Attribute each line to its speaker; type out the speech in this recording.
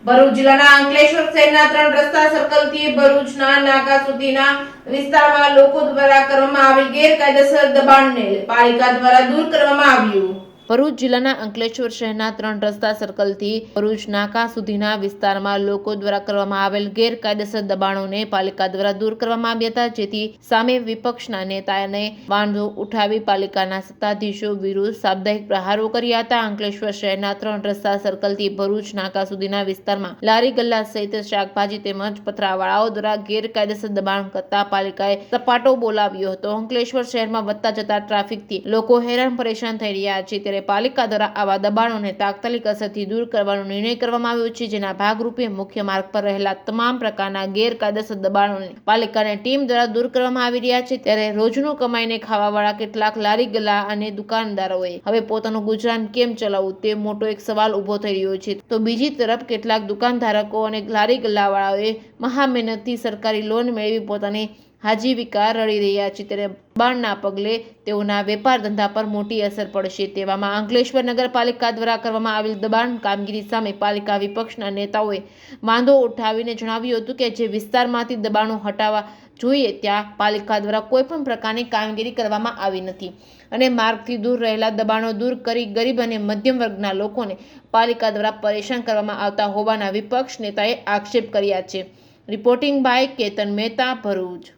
Speaker 1: ભરૂચ જિલ્લાના અંકલેશ્વર શહેરના 3 રસ્તા સર્કલથી ભરૂચના નાકા સુધીના વિસ્તારમાં લોકો દ્વારા કરવામાં આવેલ ગેરકાયદેસર દબાણને પાલિકા દ્વારા દૂર કરવામાં આવ્યું। ભરૂચ જિલ્લાના અંકલેશ્વર શહેરના 3 રસ્તા સર્કલથી ભરૂચ નાકા સુધીના વિસ્તારમાં લોકો દ્વારા કરવામાં આવેલ ગેરકાયદેસર દબાણોને પાલિકા દ્વારા દૂર કરવામાં આવ્યા હતા, જેથી સામે વિપક્ષના નેતાએ વાંધો ઉઠાવી પાલિકાના સત્તાધીશો વિરુદ્ધ સાપ્તાહિક પ્રહારો કર્યા હતા। અંકલેશ્વર શહેરના 3 રસ્તા સર્કલથી ભરૂચ નાકા સુધીના વિસ્તારમાં લારી ગલ્લા સહિત શાકભાજી તેમજ પથરાવાળાઓ દ્વારા ગેરકાયદેસર દબાણ કરતા પાલિકાએ સપાટો બોલાવ્યો હતો। અંકલેશ્વર શહેરમાં વધતા જતા ટ્રાફિકથી લોકો હેરાન પરેશાન થઈ રહ્યા છે, ત્યારે પાલિકા દ્વારા આવા દબાણોને તાત્કાલિક અસરથી દૂર કરવાનો નિર્ણય કરવામાં આવ્યો છે, જેના ભાગરૂપે મુખ્ય માર્ગ પર રહેલા તમામ પ્રકારના ગેરકાયદેસર દબાણોને પાલિકાની ટીમ દ્વારા દૂર કરવામાં આવી રહ્યા છે। ત્યારે રોજનું કમાઈને ખાવાવાળા કેટલાક લારી ગલ્લા અને દુકાનદારોએ હવે પોતાનું ગુજરાન કેમ ચલાવવું તે મોટો એક સવાલ ઉભો થઈ રહ્યો છે, તો બીજી તરફ કેટલાક દુકાનધારકો અને લારી ગલ્લાવાળાઓએ મહા મહેનતથી સરકારી લોન મેળવી પોતાની આજીવિકા રળી રહ્યા છે, ત્યારે દબાણના પગલે તેઓના વેપાર ધંધા પર મોટી અસર પડશે। તેવામાં અંકલેશ્વર નગરપાલિકા દ્વારા કરવામાં આવેલ દબાણ કામગીરી સામે પાલિકા વિપક્ષના નેતાઓએ વાંધો ઉઠાવીને જણાવ્યું હતું કે જે વિસ્તારમાંથી દબાણો હટાવવા જોઈએ ત્યાં પાલિકા દ્વારા કોઈ પણ પ્રકારની કામગીરી કરવામાં આવી નથી અને માર્ગથી દૂર રહેલા દબાણો દૂર કરી ગરીબ અને મધ્યમ વર્ગના લોકોને પાલિકા દ્વારા પરેશાન કરવામાં આવતા હોવાના વિપક્ષ નેતાએ આક્ષેપ કર્યા છે। Reporting by Ketan Mehta, Bharuch.